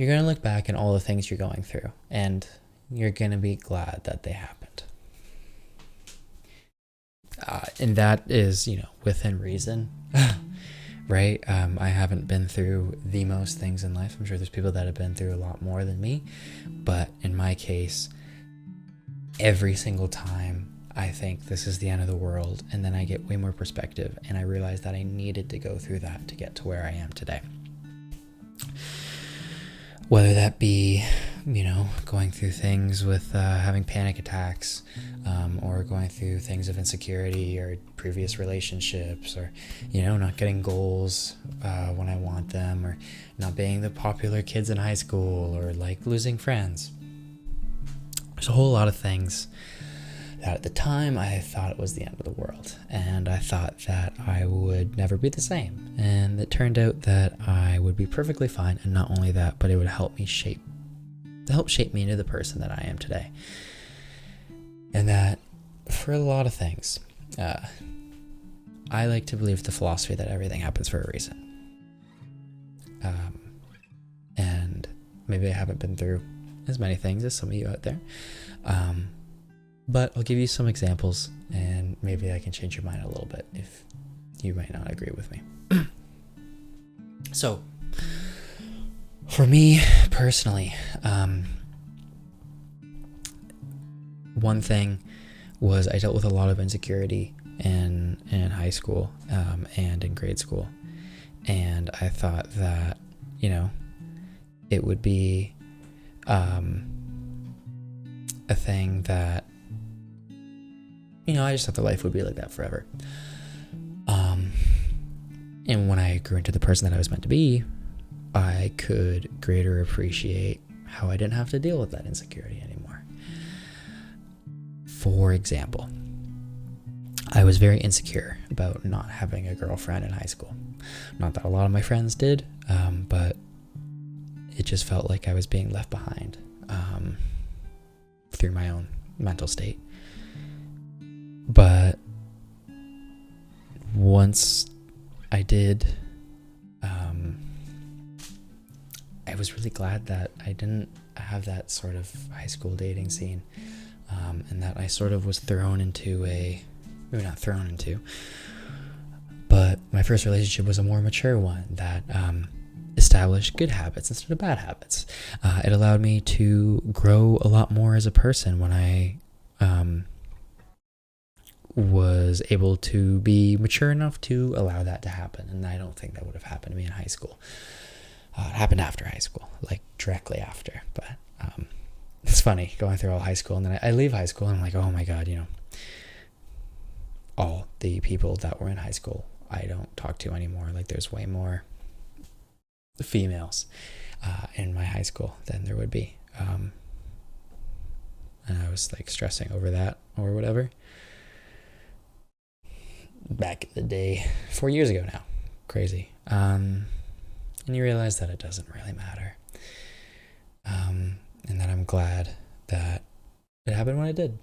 you're going to look back at all the things you're going through, and you're going to be glad that they happened. And that is, within reason, right? I haven't been through the most things in life. I'm sure there's people that have been through a lot more than me. But in my case, every single time I think this is the end of the world, and then I get way more perspective, and I realize that I needed to go through that to get to where I am today. Whether that be, going through things with having panic attacks, or going through things of insecurity or previous relationships, or, not getting goals when I want them, or not being the popular kids in high school, or like losing friends. There's a whole lot of things that at the time I thought it was the end of the world, and I thought that I would never be the same, and it turned out that I would be perfectly fine, and not only that, but it would help shape me into the person that I am today. And that for a lot of things, I like to believe the philosophy that everything happens for a reason. And maybe I haven't been through as many things as some of you out there. But I'll give you some examples, and maybe I can change your mind a little bit if you might not agree with me. So, for me personally, one thing was I dealt with a lot of insecurity in high school and in grade school. And I thought that, it would be a thing that, I just thought the life would be like that forever. And when I grew into the person that I was meant to be, I could greater appreciate how I didn't have to deal with that insecurity anymore. For example, I was very insecure about not having a girlfriend in high school. Not that a lot of my friends did, but it just felt like I was being left behind through my own mental state. But once I did, I was really glad that I didn't have that sort of high school dating scene, and that I sort of was maybe not thrown into, but my first relationship was a more mature one that established good habits instead of bad habits. It allowed me to grow a lot more as a person when I was able to be mature enough to allow that to happen. And I don't think that would have happened to me in high school. It happened after high school, like directly after. But it's funny going through all high school, and then I leave high school and I'm like, oh my God, all the people that were in high school I don't talk to anymore. Like there's way more females in my high school than there would be. And I was like stressing over that or whatever. Back in the day, 4 years ago now. Crazy. And you realize that it doesn't really matter. And that I'm glad that it happened when it did.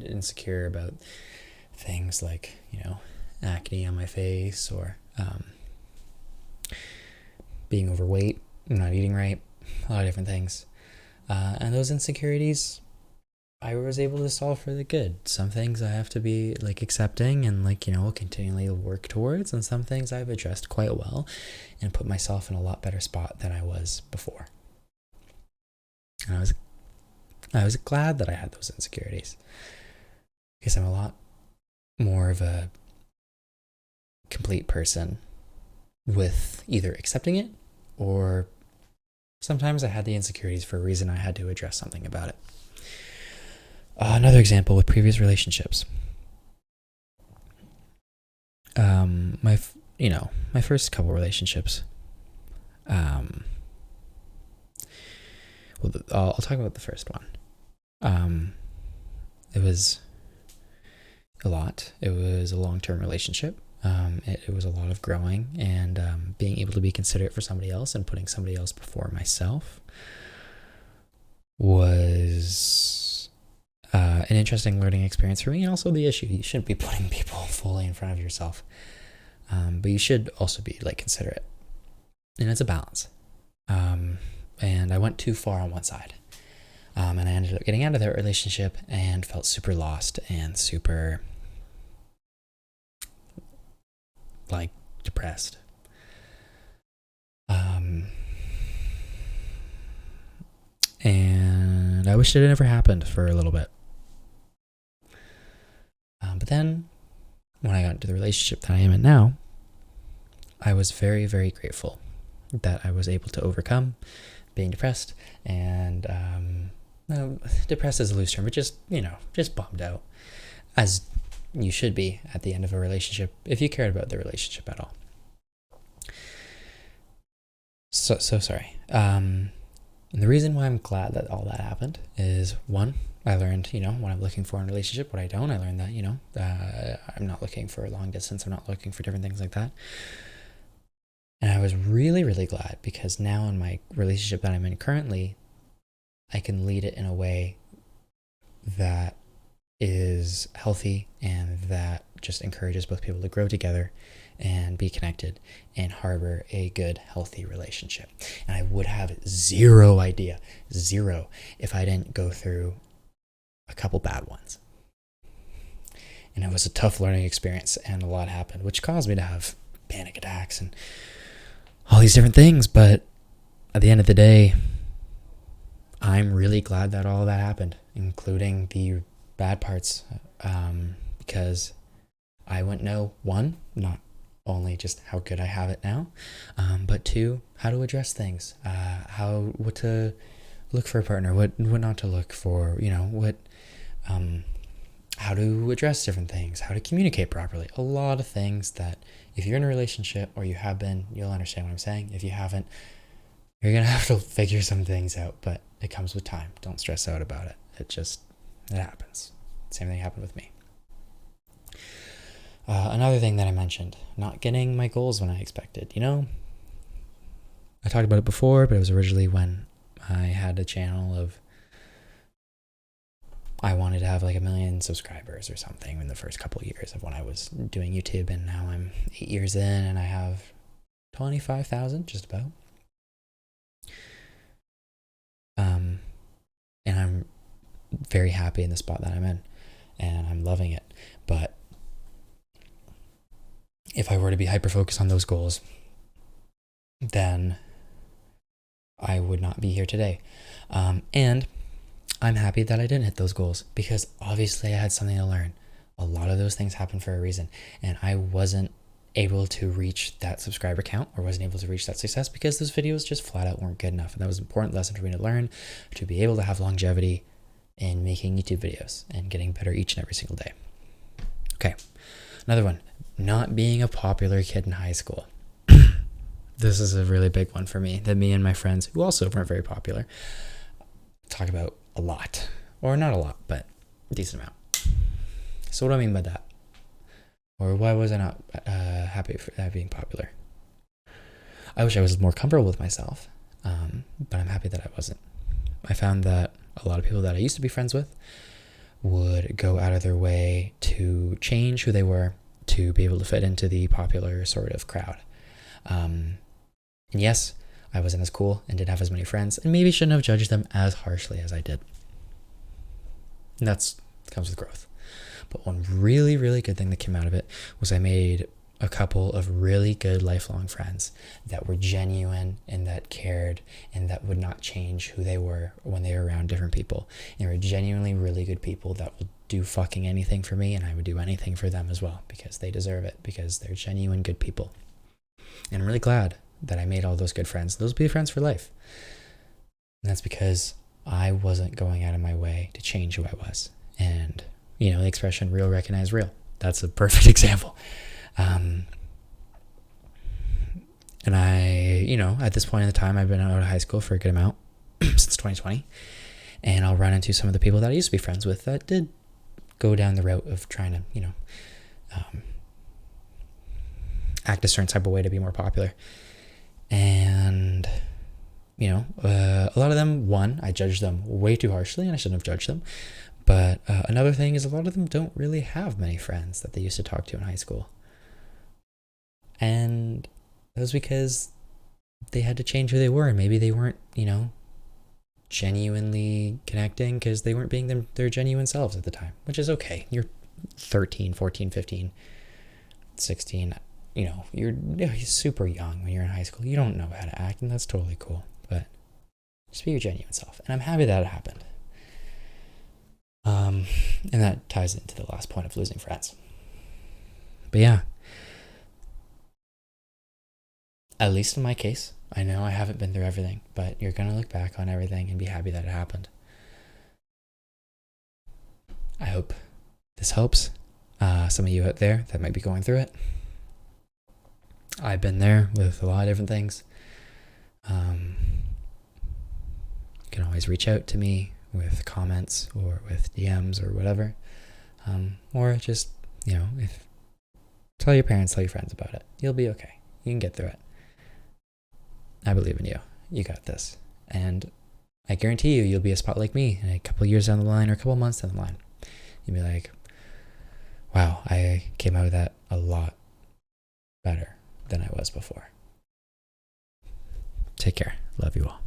Insecure about things like, acne on my face, or being overweight, not eating right, a lot of different things. And those insecurities I was able to solve for the good. Some things I have to be like accepting and continually work towards, and some things I've addressed quite well and put myself in a lot better spot than I was before. And I was glad that I had those insecurities, because I'm a lot more of a complete person with either accepting it, or sometimes I had the insecurities for a reason I had to address something about it. Another example with previous relationships. My first couple relationships. I'll talk about the first one. It was a lot. It was a long-term relationship. It was a lot of growing and being able to be considerate for somebody else and putting somebody else before myself was an interesting learning experience for me, and also the issue. You shouldn't be putting people fully in front of yourself, but you should also be considerate. and it's a balance. And I went too far on one side. And I ended up getting out of that relationship and felt super lost and super like depressed. And I wish it had never happened for a little bit. But then when I got into the relationship that I am in now, I was very, very grateful that I was able to overcome being depressed and depressed is a loose term, but just bummed out, as you should be at the end of a relationship if you cared about the relationship at all. So sorry. And the reason why I'm glad that all that happened is, one, I learned, what I'm looking for in a relationship, what I don't. I learned that, I'm not looking for long distance. I'm not looking for different things like that. And I was really, really glad because now in my relationship that I'm in currently, I can lead it in a way that is healthy and that just encourages both people to grow together and be connected and harbor a good, healthy relationship. And I would have zero idea, if I didn't go through a couple bad ones. And it was a tough learning experience and a lot happened, which caused me to have panic attacks and all these different things. But at the end of the day, I'm really glad that all of that happened, including the bad parts, because I wouldn't know, one, not only just how good I have it now, but two, how to address things, what to look for a partner, what not to look for, how to address different things, how to communicate properly. A lot of things that if you're in a relationship or you have been, you'll understand what I'm saying. If you haven't, you're going to have to figure some things out, but it comes with time. Don't stress out about it. It happens. Same thing happened with me. Another thing that I mentioned, not getting my goals when I expected. I talked about it before, but it was originally when I had a channel of, I wanted to have like 1 million subscribers or something in the first couple of years of when I was doing YouTube, and now I'm 8 years in and I have 25,000, just about. And I'm very happy in the spot that I'm in, and I'm loving it. But if I were to be hyper-focused on those goals, then I would not be here today. And I'm happy that I didn't hit those goals because obviously I had something to learn. A lot of those things happen for a reason, and I wasn't able to reach that subscriber count or wasn't able to reach that success because those videos just flat out weren't good enough. And that was an important lesson for me to learn, to be able to have longevity in making YouTube videos and getting better each and every single day. Okay, another one, not being a popular kid in high school. This is a really big one for me that me and my friends, who also weren't very popular, talk about a lot. Or not a lot, but a decent amount. So what do I mean by that? Or why was I not happy for that being popular? I wish I was more comfortable with myself, but I'm happy that I wasn't. I found that a lot of people that I used to be friends with would go out of their way to change who they were to be able to fit into the popular sort of crowd. And yes, I wasn't as cool and didn't have as many friends, and maybe shouldn't have judged them as harshly as I did. And that comes with growth. But one really, really good thing that came out of it was I made a couple of really good lifelong friends that were genuine and that cared and that would not change who they were when they were around different people. And they were genuinely really good people that would do fucking anything for me, and I would do anything for them as well because they deserve it, because they're genuine good people. And I'm really glad that I made all those good friends. Those will be friends for life. And that's because I wasn't going out of my way to change who I was. And the expression real recognize real. That's a perfect example. And I, at this point in the time, I've been out of high school for a good amount since 2020. And I'll run into some of the people that I used to be friends with that did go down the route of trying to, act a certain type of way to be more popular. And, a lot of them, one, I judged them way too harshly and I shouldn't have judged them. But another thing is a lot of them don't really have many friends that they used to talk to in high school. And that was because they had to change who they were, and maybe they weren't, genuinely connecting because they weren't being their genuine selves at the time, which is okay. You're 13, 14, 15, 16, you're super young when you're in high school. You don't know how to act, and that's totally cool. But just be your genuine self. And I'm happy that it happened. And that ties into the last point of losing friends. But yeah, at least in my case, I know I haven't been through everything, but you're going to look back on everything and be happy that it happened. I hope this helps some of you out there that might be going through it. I've been there with a lot of different things. You can always reach out to me with comments or with DMs or whatever. Or just, if tell your parents, tell your friends about it. You'll be okay. You can get through it. I believe in you. You got this. And I guarantee you'll be a spot like me in a couple years down the line or a couple months down the line. You'll be like, wow, I came out of that a lot better than I was before. Take care. Love you all.